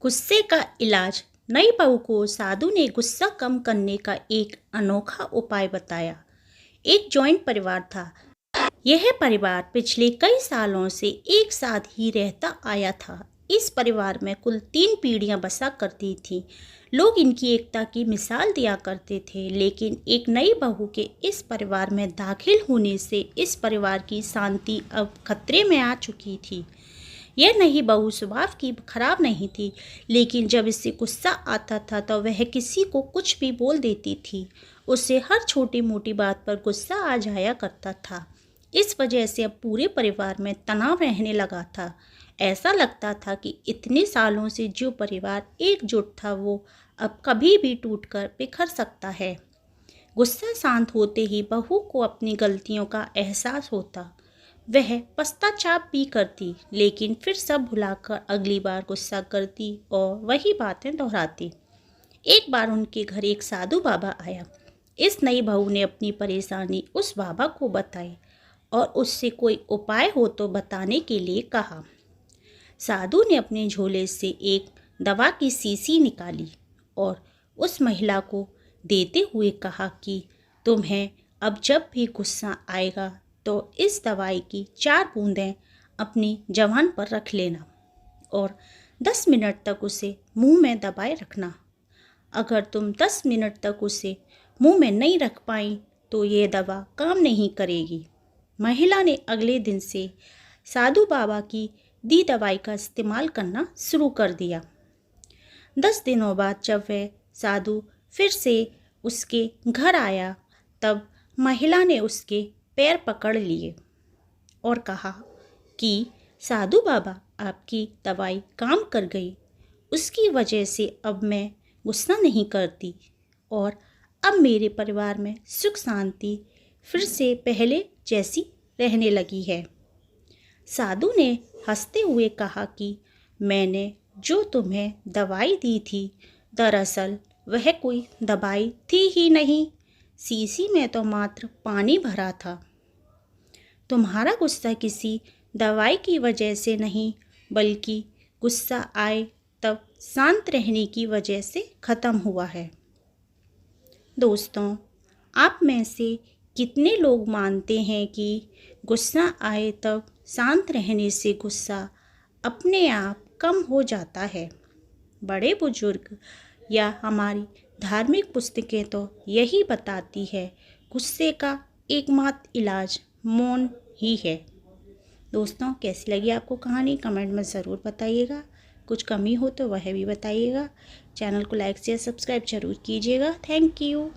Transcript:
गुस्से का इलाज। नई बहू को साधु ने गुस्सा कम करने का एक अनोखा उपाय बताया। एक जॉइंट परिवार था। यह परिवार पिछले कई सालों से एक साथ ही रहता आया था। इस परिवार में कुल 3 पीढ़ियां बसा करती थीं। लोग इनकी एकता की मिसाल दिया करते थे, लेकिन एक नई बहू के इस परिवार में दाखिल होने से इस परिवार की शांति अब खतरे में आ चुकी थी। यह नई बहू स्वभाव की खराब नहीं थी, लेकिन जब इससे गुस्सा आता था तो वह किसी को कुछ भी बोल देती थी। उससे हर छोटी मोटी बात पर गुस्सा आ जाया करता था। इस वजह से अब पूरे परिवार में तनाव रहने लगा था। ऐसा लगता था कि इतने सालों से जो परिवार एकजुट था वो अब कभी भी टूटकर बिखर सकता है। गुस्सा शांत होते ही बहू को अपनी गलतियों का एहसास होता। वह पश्चाताप भी करती, लेकिन फिर सब भुलाकर अगली बार गुस्सा करती और वही बातें दोहराती। एक बार उनके घर एक साधु बाबा आया। इस नई बहू ने अपनी परेशानी उस बाबा को बताई और उससे कोई उपाय हो तो बताने के लिए कहा। साधु ने अपने झोले से एक दवा की शीशी निकाली और उस महिला को देते हुए कहा कि तुम्हें अब जब भी गुस्सा आएगा तो इस दवाई की 4 बूंदें अपनी ज़बान पर रख लेना और 10 मिनट तक उसे मुंह में दबाए रखना। अगर तुम 10 मिनट तक उसे मुंह में नहीं रख पाई तो ये दवा काम नहीं करेगी। महिला ने अगले दिन से साधु बाबा की दी दवाई का इस्तेमाल करना शुरू कर दिया। 10 दिनों बाद जब वह साधु फिर से उसके घर आया तब महिला ने उसके पैर पकड़ लिए और कहा कि साधु बाबा, आपकी दवाई काम कर गई। उसकी वजह से अब मैं गुस्सा नहीं करती और अब मेरे परिवार में सुख शांति फिर से पहले जैसी रहने लगी है। साधु ने हंसते हुए कहा कि मैंने जो तुम्हें दवाई दी थी, दरअसल वह कोई दवाई थी ही नहीं। शीशी में तो मात्र पानी भरा था। तुम्हारा गुस्सा किसी दवाई की वजह से नहीं, बल्कि गुस्सा आए तब शांत रहने की वजह से ख़त्म हुआ है। दोस्तों, आप में से कितने लोग मानते हैं कि गुस्सा आए तब शांत रहने से गुस्सा अपने आप कम हो जाता है? बड़े बुजुर्ग या हमारी धार्मिक पुस्तकें तो यही बताती है, गुस्से का एकमात्र इलाज मौन ही है। दोस्तों, कैसी लगी आपको कहानी कमेंट में ज़रूर बताइएगा। कुछ कमी हो तो वह भी बताइएगा। चैनल को लाइक शेयर सब्सक्राइब जरूर कीजिएगा। Thank you.